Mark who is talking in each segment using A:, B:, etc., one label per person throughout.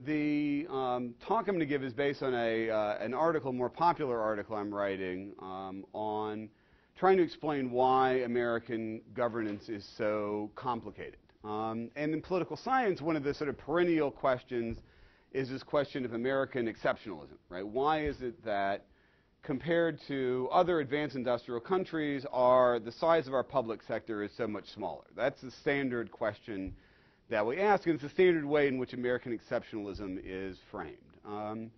A: The talk I'm going to give is based on an article, more popular article I'm writing on trying to explain why American governance is so complicated. And in political science, one of the sort of perennial questions is this question of American exceptionalism, right? Why is it that compared to other advanced industrial countries, the size of our public sector is so much smaller? That's the standard question that we ask, and it's the standard way in which American exceptionalism is framed.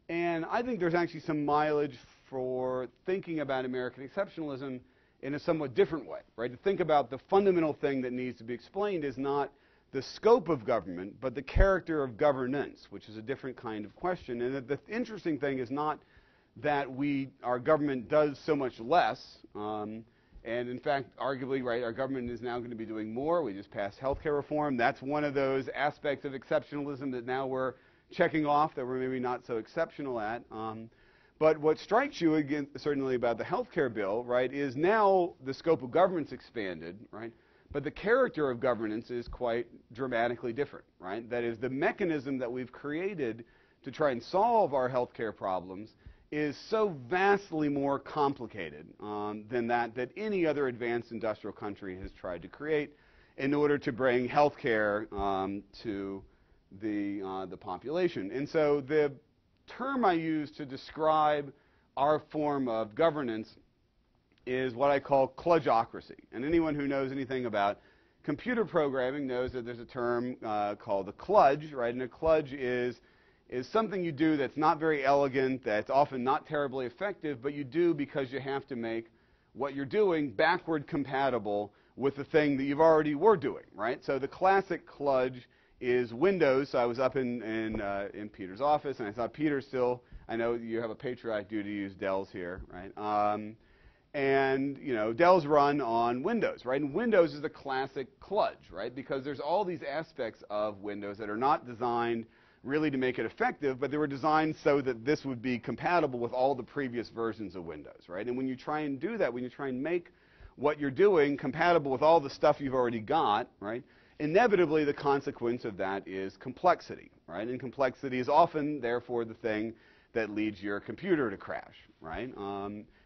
A: And I think there's actually some mileage for thinking about American exceptionalism in a somewhat different way, right? To think about the fundamental thing that needs to be explained is not the scope of government, but the character of governance, which is a different kind of question. And the interesting thing is not that our government does so much less, and in fact, arguably, right, our government is now going to be doing more. We just passed healthcare reform. That's one of those aspects of exceptionalism that now we're checking off that we're maybe not so exceptional at. But what strikes you, again, certainly about the healthcare bill, right, is now the scope of government's expanded, right, but the character of governance is quite dramatically different, right? That is, the mechanism that we've created to try and solve our healthcare problems is so vastly more complicated than that any other advanced industrial country has tried to create in order to bring healthcare to the population. And so the term I use to describe our form of governance is what I call Cludgeocracy. And anyone who knows anything about computer programming knows that there's a term called a kludge, right? And a kludge is something you do that's not very elegant, that's often not terribly effective, but you do because you have to make what you're doing backward compatible with the thing that you've already were doing, right? So the classic kludge is Windows. So I was up in Peter's office, and I saw Peter still. I know you have a patriotic duty to use Dells here, right? And you know, Dells run on Windows, right? And Windows is a classic kludge, right? Because there's all these aspects of Windows that are not designed really to make it effective, but they were designed so that this would be compatible with all the previous versions of Windows, right? And when you try and do that, when you try and make what you're doing compatible with all the stuff you've already got, right, inevitably the consequence of that is complexity, right? And complexity is often, therefore, the thing that leads your computer to crash, right?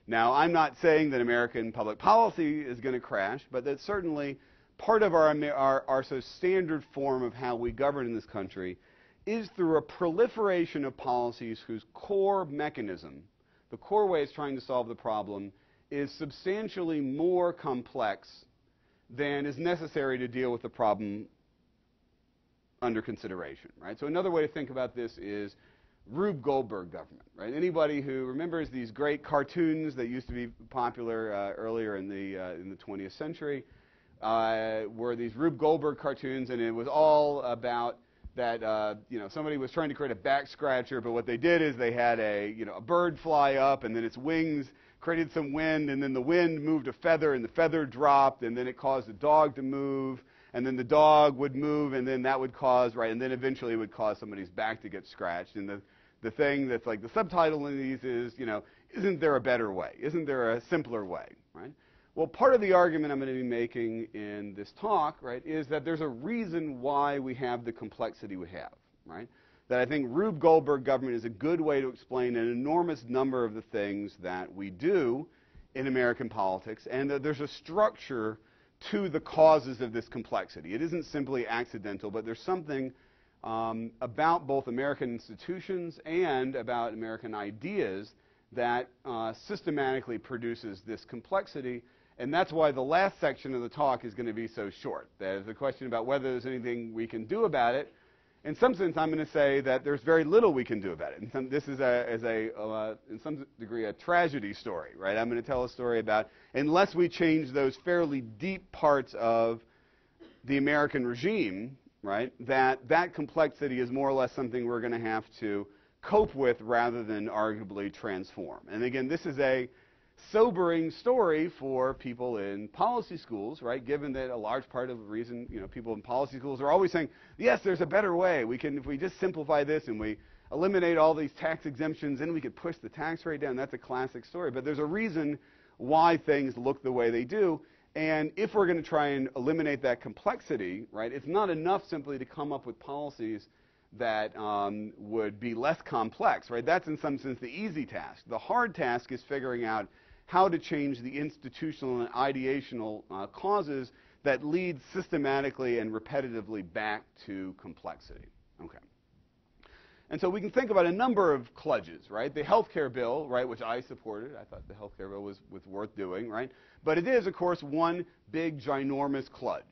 A: Now, I'm not saying that American public policy is going to crash, but that's certainly part of our so standard form of how we govern in this country is through a proliferation of policies whose core mechanism, the core way it's trying to solve the problem, is substantially more complex than is necessary to deal with the problem under consideration, right? So another way to think about this is Rube Goldberg government, right? Anybody who remembers these great cartoons that used to be popular earlier in the 20th century were these Rube Goldberg cartoons, and it was all about that somebody was trying to create a back scratcher, but what they did is they had a bird fly up, and then its wings created some wind, and then the wind moved a feather, and the feather dropped, and then it caused the dog to move, and then the dog would move, and then that would cause, right, and then eventually it would cause somebody's back to get scratched. And the thing that's like the subtitle in these is, isn't there a better way? Isn't there a simpler way, right? Well, part of the argument I'm going to be making in this talk, right, is that there's a reason why we have the complexity we have, right? That I think Rube Goldberg government is a good way to explain an enormous number of the things that we do in American politics, and that there's a structure to the causes of this complexity. It isn't simply accidental, but there's something about both American institutions and about American ideas that systematically produces this complexity. And that's why the last section of the talk is going to be so short. That is a question about whether there's anything we can do about it. In some sense, I'm going to say that there's very little we can do about it. This is in some degree, a tragedy story, right? I'm going to tell a story about, unless we change those fairly deep parts of the American regime, right, that complexity is more or less something we're going to have to cope with rather than arguably transform. And again, this is a sobering story for people in policy schools, right? Given that a large part of the reason, people in policy schools are always saying, yes, there's a better way. If we just simplify this and we eliminate all these tax exemptions, then we could push the tax rate down. That's a classic story. But there's a reason why things look the way they do. And if we're going to try and eliminate that complexity, right, it's not enough simply to come up with policies that would be less complex, right? That's in some sense the easy task. The hard task is figuring out how to change the institutional and ideational causes that lead systematically and repetitively back to complexity. Okay. And so we can think about a number of kludges, right? The healthcare bill, right, which I supported. I thought the healthcare bill was worth doing, right? But it is, of course, one big, ginormous kludge,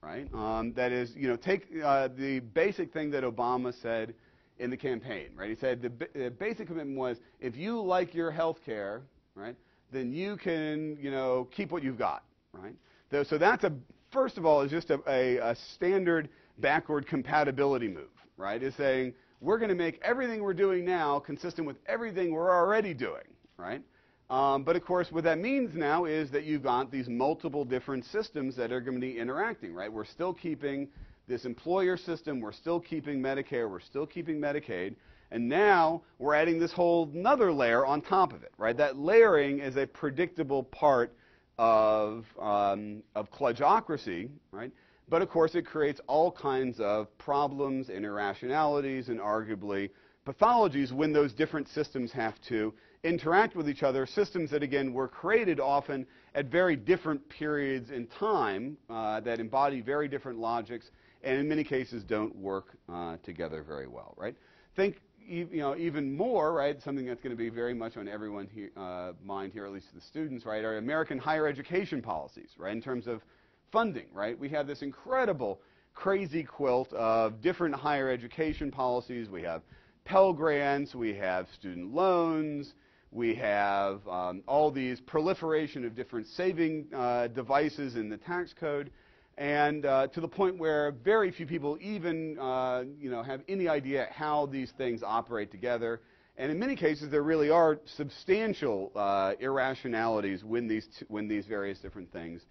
A: right? That is, take the basic thing that Obama said in the campaign, right? He said the basic commitment was, if you like your healthcare, right, then you can, keep what you've got, right? So that's first of all, is just a standard backward compatibility move, right? Is saying, we're going to make everything we're doing now consistent with everything we're already doing, right? But of course, what that means now is that you've got these multiple different systems that are going to be interacting, right? We're still keeping this employer system, we're still keeping Medicare, we're still keeping Medicaid, and now we're adding this whole another layer on top of it, right? That layering is a predictable part of Cludgeocracy, right? But of course, it creates all kinds of problems and irrationalities and arguably pathologies when those different systems have to interact with each other, systems that, again, were created often at very different periods in time that embody very different logics and in many cases don't work together very well, right? Think even more, right, something that's going to be very much on everyone's mind here, at least the students, right, are American higher education policies, right, in terms of funding, right? We have this incredible crazy quilt of different higher education policies. We have Pell Grants, we have student loans, we have all these proliferation of different saving devices in the tax code, and to the point where very few people even have any idea how these things operate together. And in many cases, there really are substantial irrationalities when these various different things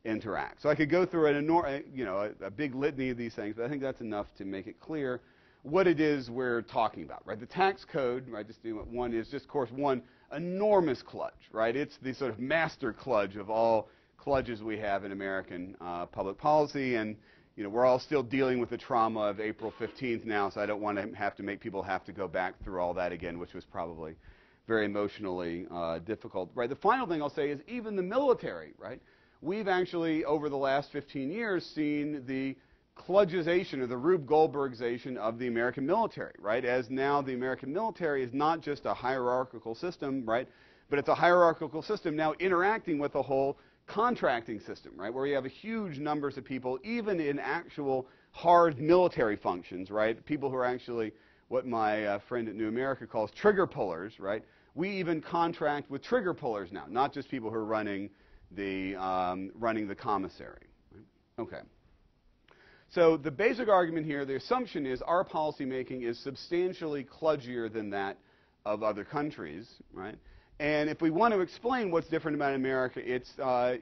A: interact. So I could go through a big litany of these things, but I think that's enough to make it clear what it is we're talking about, right? The tax code, right, just doing one, is just, of course, one enormous kludge, right? It's the sort of master kludge of all kludges we have in American public policy, and we're all still dealing with the trauma of April 15th now, so I don't want to have to make people have to go back through all that again, which was probably very emotionally difficult, right? The final thing I'll say is even the military, right? We've actually, over the last 15 years, seen the kludgeization or the Rube Goldbergization of the American military, right? As now the American military is not just a hierarchical system, right? But it's a hierarchical system now interacting with the whole contracting system, right? Where you have huge numbers of people, even in actual hard military functions, right? People who are actually what my friend at New America calls trigger pullers, right? We even contract with trigger pullers now, not just people who are running the commissary. Right? Okay. So the basic argument here, the assumption is our policymaking is substantially kludgier than that of other countries, right? And if we want to explain what's different about America, it's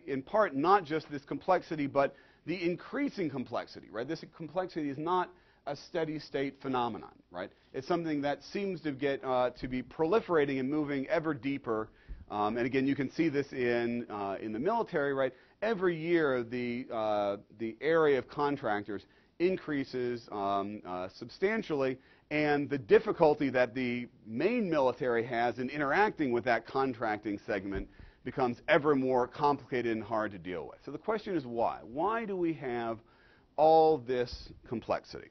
A: in part not just this complexity, but the increasing complexity, right? This complexity is not a steady state phenomenon, right? It's something that seems to get to be proliferating and moving ever deeper. And again, you can see this in the military, right? Every year, the area of contractors increases substantially, and the difficulty that the main military has in interacting with that contracting segment becomes ever more complicated and hard to deal with. So the question is why? Why do we have all this complexity?